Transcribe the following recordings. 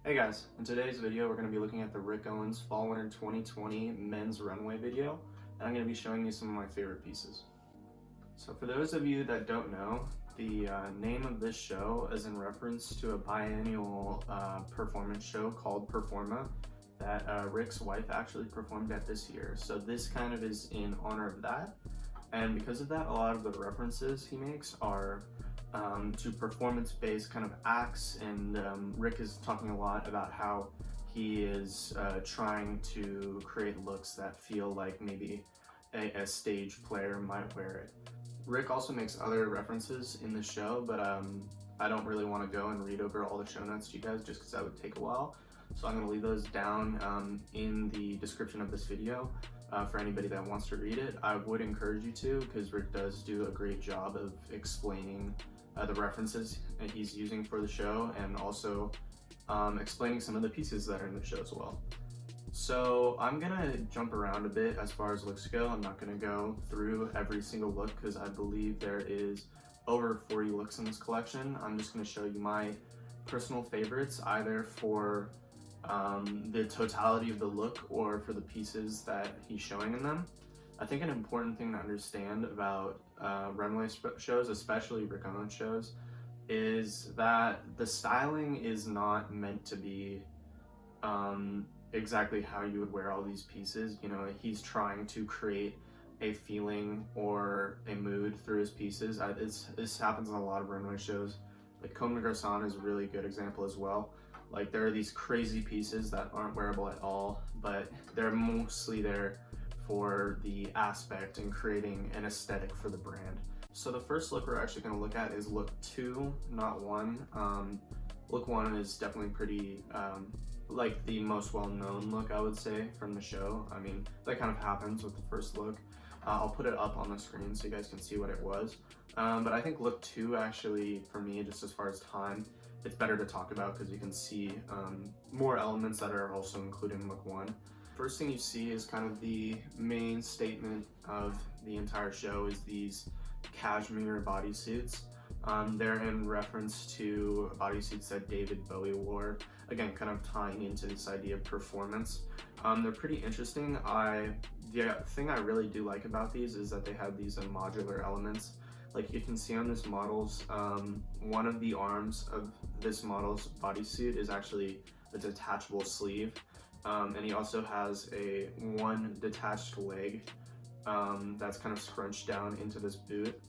Hey guys, in today's video we're going to be looking at the Rick Owens Fall Winter 2020 men's runway video, and I'm going to be showing you some of my favorite pieces. So for those of you that don't know, the name of this show is in reference to a biannual performance show called Performa that Rick's wife actually performed at this year. So this kind of is in honor of that, and because of that, a lot of the references he makes are to performance-based kind of acts, and Rick is talking a lot about how he is trying to create looks that feel like maybe a stage player might wear it. Rick also makes other references in the show, but I don't really want to go and read over all the show notes to you guys just because that would take a while. So I'm going to leave those down in the description of this video for anybody that wants to read it. I would encourage you to, because Rick does do a great job of explaining the references he's using for the show, and also explaining some of the pieces that are in the show as well. So I'm gonna jump around a bit as far as looks go. I'm not gonna go through every single look because I believe there is over 40 looks in this collection. I'm just gonna show you my personal favorites, either for the totality of the look or for the pieces that he's showing in them. I think an important thing to understand about runway shows, especially Rick Owens shows, is that the styling is not meant to be exactly how you would wear all these pieces. You know, he's trying to create a feeling or a mood through his pieces. This happens in a lot of runway shows. Like Comme des Garçons is a really good example as well. Like, there are these crazy pieces that aren't wearable at all, but they're mostly there for the aspect and creating an aesthetic for the brand. So the first look we're actually going to look at is look 2, not 1. Look 1 is definitely pretty like the most well-known look, I would say, from the show. I mean, that kind of happens with the first look. I'll put it up on the screen so you guys can see what it was. But I think look 2 actually, for me, just as far as time, it's better to talk about because you can see more elements that are also included in look 1. First thing you see is kind of the main statement of the entire show is these cashmere bodysuits. They're in reference to bodysuits that David Bowie wore, again, kind of tying into this idea of performance. They're pretty interesting. The thing I really do like about these is that they have these modular elements. Like you can see on this model's, one of the arms of this model's bodysuit is actually a detachable sleeve. And he also has one detached leg that's kind of scrunched down into this boot.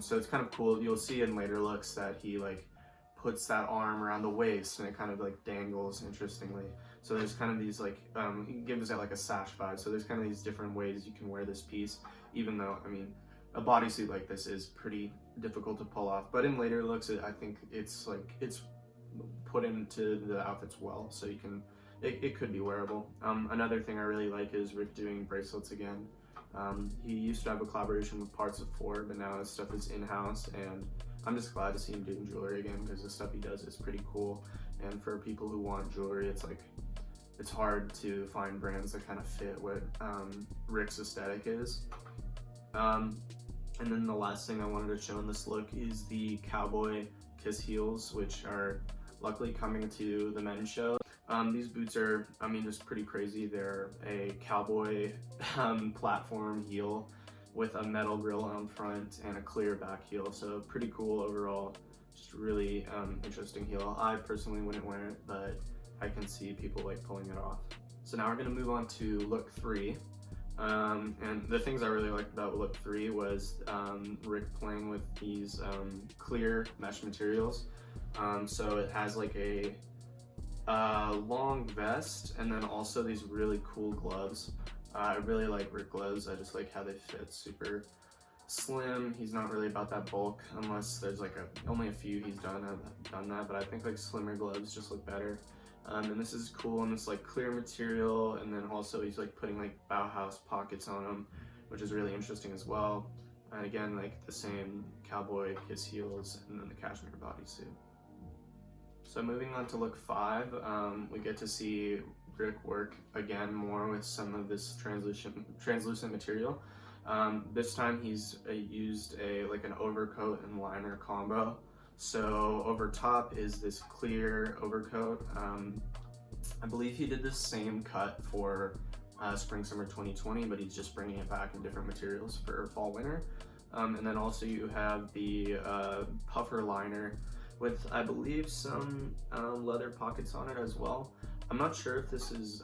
So it's kind of cool. You'll see in later looks that he like puts that arm around the waist and it kind of like dangles interestingly. So there's kind of these like, he gives it like a sash vibe. So there's kind of these different ways you can wear this piece, even though, I mean, a bodysuit like this is pretty difficult to pull off. But in later looks, I think it's put into the outfits well, so you can, it could be wearable. Another thing I really like is Rick doing bracelets again. He used to have a collaboration with Parts of 4, but now his stuff is in-house, and I'm just glad to see him doing jewelry again because the stuff he does is pretty cool. And for people who want jewelry, it's hard to find brands that kind of fit what Rick's aesthetic is. And then the last thing I wanted to show in this look is the cowboy kiss heels, which are luckily coming to the men's show. These boots are, I mean, just pretty crazy. They're a cowboy platform heel with a metal grill on front and a clear back heel. So pretty cool overall, just really interesting heel. I personally wouldn't wear it, but I can see people like pulling it off. So now we're gonna move on to look 3. And the things I really liked about look 3 was Rick playing with these clear mesh materials. So it has like a long vest and then also these really cool gloves. I really like Rick gloves. I just like how they fit, super slim. He's not really about that bulk unless there's like only a few he's done that, but I think like slimmer gloves just look better. And this is cool in this like clear material, and then also he's like putting like Bauhaus pockets on them, which is really interesting as well. And again, like the same cowboy kiss heels and then the cashmere bodysuit. So moving on to look 5, we get to see Rick work again more with some of this translucent material. This time he's used an overcoat and liner combo. So over top is this clear overcoat. I believe he did the same cut for spring summer 2020, but he's just bringing it back in different materials for fall winter. And then also you have the puffer liner with, I believe, some leather pockets on it as well. I'm not sure if this is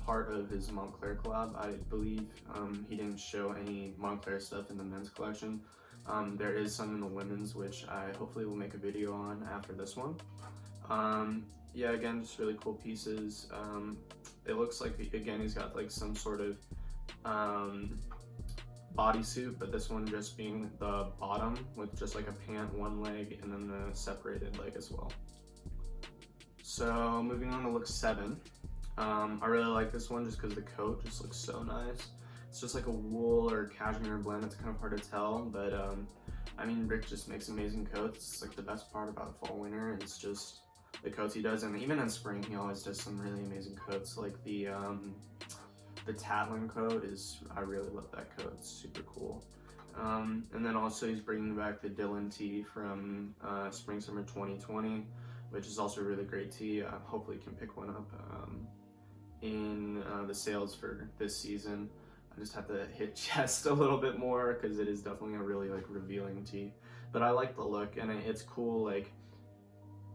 part of his Montclair collab. I believe he didn't show any Montclair stuff in the men's collection. There is some in the women's, which I hopefully will make a video on after this one. Yeah, again, just really cool pieces. It looks like, again, he's got like some sort of bodysuit, but this one just being the bottom with just like a pant, one leg, and then the separated leg as well. So moving on to look 7. I really like this one just because the coat just looks so nice. It's just like a wool or cashmere blend. It's kind of hard to tell, but I mean, Rick just makes amazing coats. It's like the best part about fall winter. It's just the coats he does, and even in spring he always does some really amazing coats. Like the Tatlin coat is, I really love that coat. It's super cool. And then also he's bringing back the Dylan tee from spring summer 2020, which is also a really great tee. Hopefully you can pick one up in the sales for this season. I just have to hit chest a little bit more because it is definitely a really like revealing tee. But I like the look, and it's cool. Like,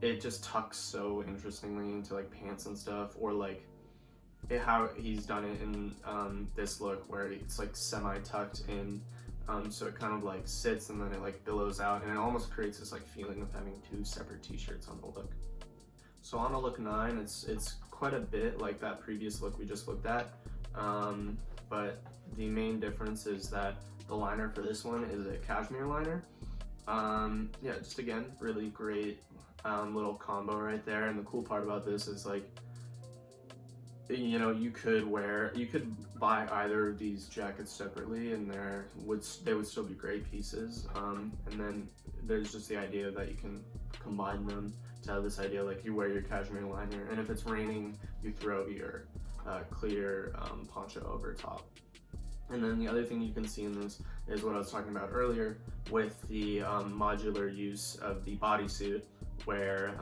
it just tucks so interestingly into like pants and stuff, or like how he's done it in this look where it's like semi-tucked in, so it kind of like sits and then it like billows out, and it almost creates this like feeling of having 2 separate t-shirts on the look. So on a look 9, it's quite a bit like that previous look we just looked at, but the main difference is that the liner for this one is a cashmere liner. Yeah, just again, really great little combo right there. And the cool part about this is, like, you know, you could buy either of these jackets separately and they would still be great pieces. And then there's just the idea that you can combine them to have this idea, like, you wear your cashmere liner, and if it's raining, you throw your clear poncho over top. And then the other thing you can see in this is what I was talking about earlier with the modular use of the bodysuit, where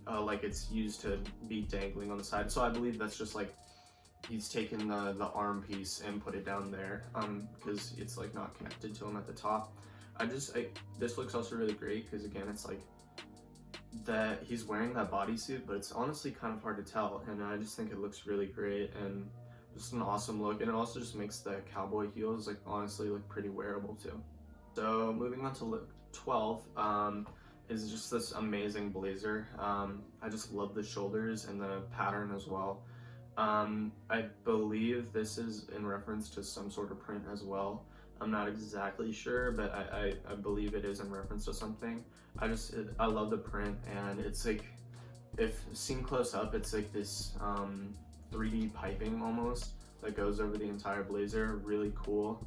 like it's used to be dangling on the side. So I believe that's just like he's taken the arm piece and put it down there because it's like not connected to him at the top. This looks also really great because, again, it's like that he's wearing that bodysuit, but it's honestly kind of hard to tell, and I just think it looks really great and just an awesome look. And it also just makes the cowboy heels like honestly look pretty wearable too. So moving on to look 12 is just this amazing blazer. I just love the shoulders and the pattern as well. I believe this is in reference to some sort of print as well. I'm not exactly sure, but I believe it is in reference to something. I love the print, and it's like, if seen close up, it's like this 3D piping almost that goes over the entire blazer. Really cool.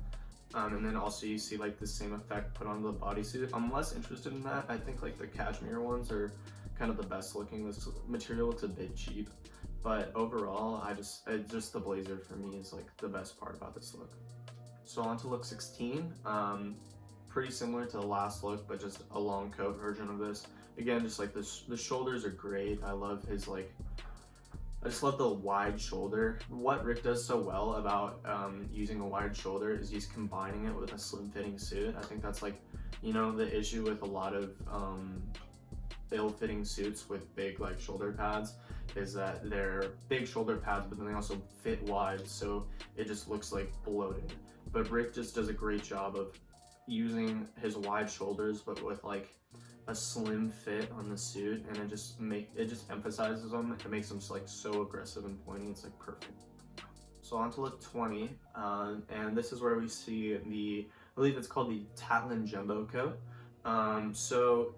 And then also you see like the same effect put onto the bodysuit. I'm less interested in that. I think like the cashmere ones are kind of the best looking. This material looks a bit cheap, but overall just the blazer for me is like the best part about this look. So on to look 16. Pretty similar to the last look, but just a long coat version of this. Again, just like the shoulders are great. I love his I just love the wide shoulder. What Rick does so well about using a wide shoulder is he's combining it with a slim fitting suit. I think that's like, you know, the issue with a lot of ill-fitting suits with big like shoulder pads is that they're big shoulder pads, but then they also fit wide, so it just looks like bloated. But Rick just does a great job of using his wide shoulders, but with like a slim fit on the suit, and it just emphasizes them. It makes them like so aggressive and pointy. It's like perfect. So on to look 20, and this is where we see I believe it's called the Tatlin Jumbo coat. So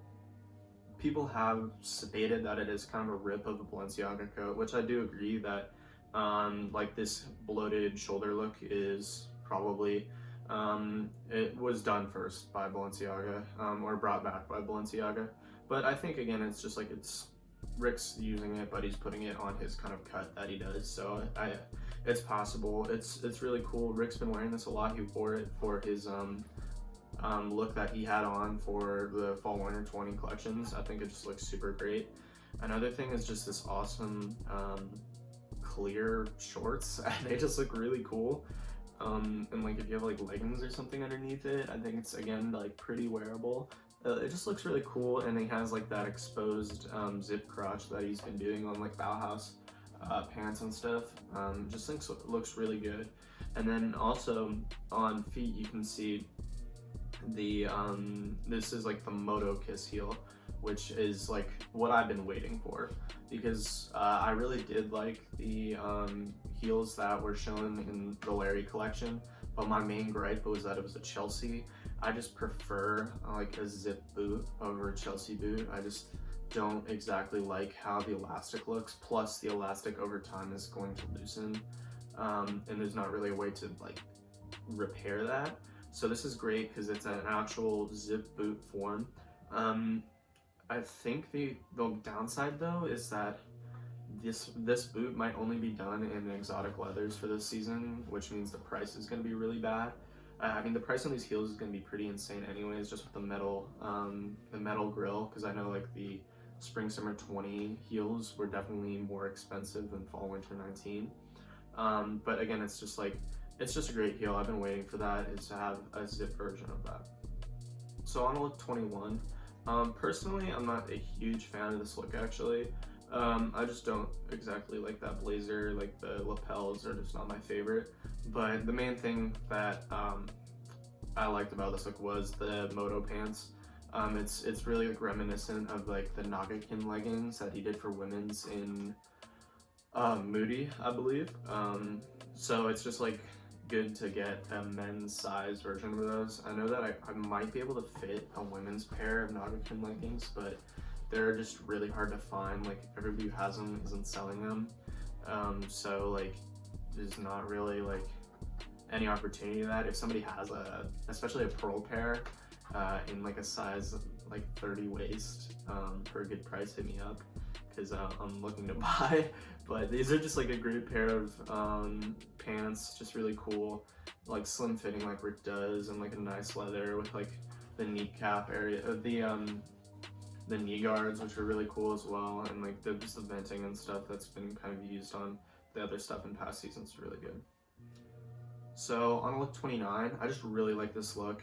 people have stated that it is kind of a rip of a Balenciaga coat, which I do agree that like this bloated shoulder look is probably it was done first by Balenciaga, or brought back by Balenciaga. But I think, again, it's just like it's Rick's using it, but he's putting it on his kind of cut that he does. So it's possible. It's really cool. Rick's been wearing this a lot. He wore it for his look that he had on for the fall winter 20 collections. I think it just looks super great. Another thing is just this awesome clear shorts. They just look really cool. And like if you have like leggings or something underneath it, I think it's again like pretty wearable. It just looks really cool, and he has like that exposed zip crotch that he's been doing on like Bauhaus pants and stuff. Just looks really good. And then also on feet, you can see the this is like the Moto Kiss heel, which is like what I've been waiting for, because I really did like the heels that were shown in the Larry collection, but my main gripe was that it was a Chelsea. I just prefer like a zip boot over a Chelsea boot. I just don't exactly like how the elastic looks, plus the elastic over time is going to loosen, and there's not really a way to like repair that. So this is great because it's an actual zip boot form. I think the downside though is that this boot might only be done in exotic leathers for this season, which means the price is going to be really bad. I mean, the price on these heels is going to be pretty insane anyways, just with the metal grill, because I know like the spring summer 20 heels were definitely more expensive than fall winter 19. But again, it's just a great heel. I've been waiting for that, is to have a zip version of that. So on to look 21. Personally, I'm not a huge fan of this look actually. I just don't exactly like that blazer, like the lapels are just not my favorite. But the main thing that I liked about this look was the Moto pants. It's really like reminiscent of like the Nagakin leggings that he did for women's in Moody, I believe. So it's just like good to get a men's size version of those. I know that I might be able to fit a women's pair of Nagakin leggings, but they're just really hard to find. Like everybody who has them isn't selling them. So like there's not really like any opportunity to that. If somebody has especially a pearl pair in like a size like 30 waist for a good price, hit me up, because I'm looking to buy. But these are just like a great pair of pants, just really cool, like slim fitting like Rick does, and like a nice leather with like the kneecap area, the knee guards, which are really cool as well, and like just the venting and stuff that's been kind of used on the other stuff in past seasons is really good. So on look 29, I just really like this look.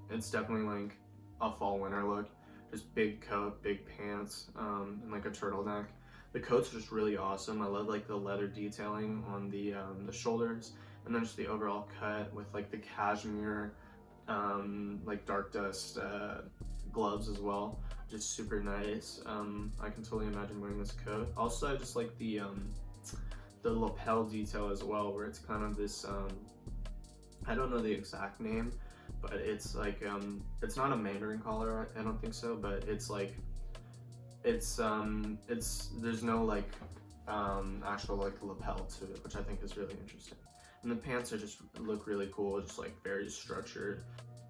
It's definitely like a fall winter look, just big coat, big pants, and like a turtleneck. The coat's just really awesome. I love like the leather detailing on the shoulders, and then just the overall cut with like the cashmere, like dark dust gloves as well. Just super nice. I can totally imagine wearing this coat. Also, I just like the lapel detail as well, where it's kind of this, I don't know the exact name, but it's like, it's not a Mandarin collar, I don't think so, but it's like, there's no like actual like lapel to it, which I think is really interesting. And the pants are just look really cool, just like very structured.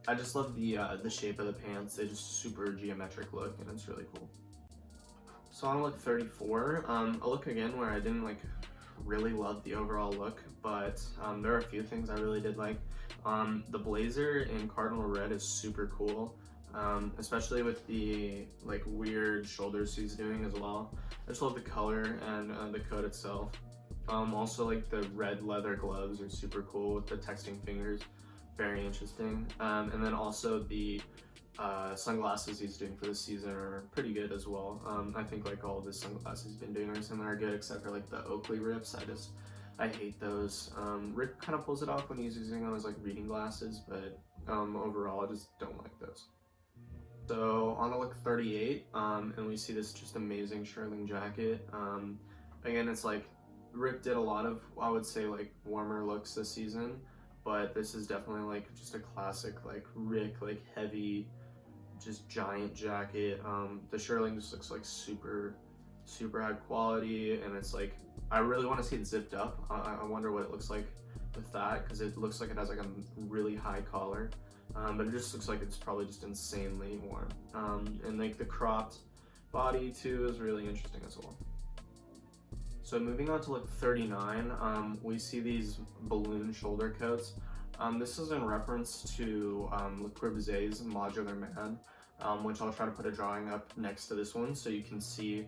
I just love the shape of the pants. They just super geometric look, and it's really cool. So on look 34, a look again where I didn't like really love the overall look, but there are a few things I really did like. The blazer in cardinal red is super cool, especially with the like weird shoulders he's doing as well. I just love the color and the coat itself. Also like the red leather gloves are super cool with the texting fingers, very interesting. And then also the sunglasses he's doing for this season are pretty good as well. I think like all of the sunglasses he's been doing recently are good, except for like the Oakley rips. I hate those. Rick kind of pulls it off when he's using them as like reading glasses, but overall I just don't like those. So on to look 38, and we see this just amazing shearling jacket. Again, it's like Rick did a lot of, I would say, like warmer looks this season, but this is definitely like just a classic like Rick, like heavy, just giant jacket. The shearling just looks like super high quality, and it's like, I really want to see it zipped up. I wonder what it looks like with that, because it looks like it has like a really high collar, but it just looks like it's probably just insanely warm. And like the cropped body too is really interesting as well. So moving on to look 39, we see these balloon shoulder coats. This is in reference to Le Corbusier's Modular Man, which I'll try to put a drawing up next to this one so you can see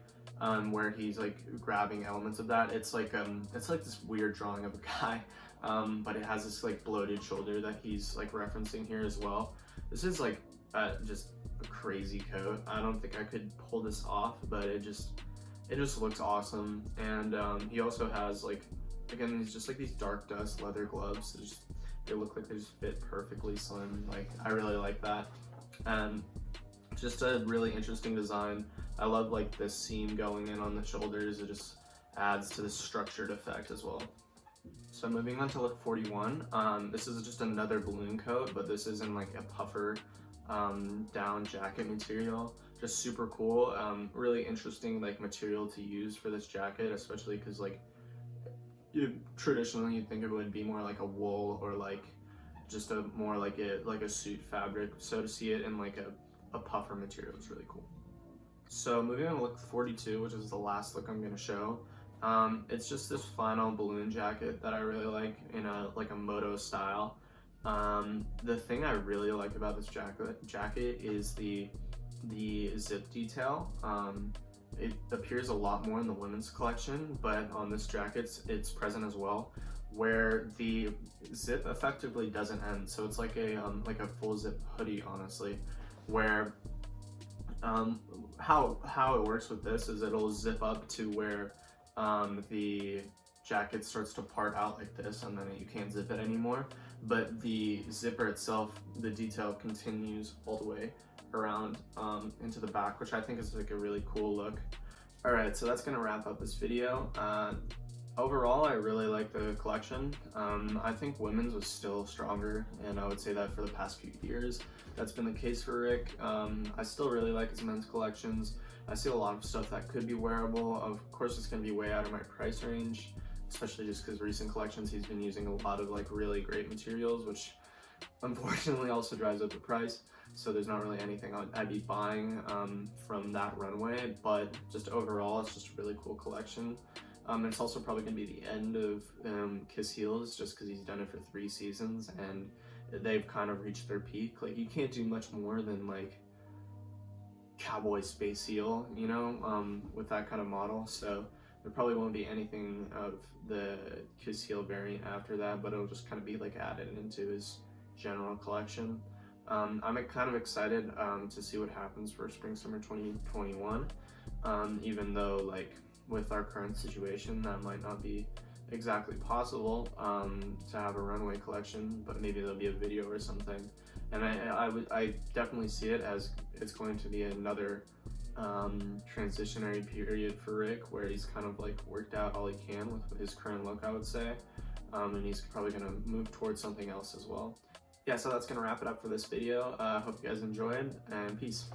where he's like grabbing elements of that. It's like this weird drawing of a guy, but it has this like bloated shoulder that he's like referencing here as well. This is like just a crazy coat. I don't think I could pull this off, but it just looks awesome. And he also has like, again, these just like these dark dust leather gloves. They look like they just fit perfectly slim. Like, I really like that. And just a really interesting design. I love like this seam going in on the shoulders. It just adds to this structured effect as well. So moving on to look 41, this is just another balloon coat, but this is in like a puffer down jacket material. Just super cool. Really interesting like material to use for this jacket, especially because like traditionally you'd think it would be more like a wool or like just a more like a suit fabric. So to see it in like a puffer material is really cool. So moving on to look 42, which is the last look I'm going to show. It's just this flannel balloon jacket that I really like in a moto style. The thing I really like about this jacket is the zip detail. It appears a lot more in the women's collection, but on this jacket it's present as well, where the zip effectively doesn't end. So it's like a full zip hoodie, honestly, where how it works with this is it'll zip up to where the jacket starts to part out like this, and then you can't zip it anymore. But the zipper itself, the detail continues all the way around into the back, which I think is like a really cool look. Alright, so that's gonna wrap up this video. Overall, I really like the collection. I think women's was still stronger, and I would say that for the past few years that's been the case for Rick. I still really like his men's collections. I see a lot of stuff that could be wearable. Of course, it's gonna be way out of my price range, especially just because recent collections he's been using a lot of like really great materials, which unfortunately also drives up the price. So there's not really anything I'd be buying from that runway, but just overall, it's just a really cool collection. It's also probably going to be the end of Kiss Heels, just because he's done it for 3 seasons and they've kind of reached their peak. Like, you can't do much more than like Cowboy Space Heel, you know, with that kind of model. So there probably won't be anything of the Kiss Heel variant after that, but it'll just kind of be like added into his general collection. I'm kind of excited to see what happens for Spring Summer 2021, even though like with our current situation that might not be exactly possible to have a runway collection, but maybe there'll be a video or something. And I definitely see it as it's going to be another transitionary period for Rick, where he's kind of like worked out all he can with his current look, I would say, and he's probably going to move towards something else as well. Yeah, so that's going to wrap it up for this video. Hope you guys enjoyed, and peace.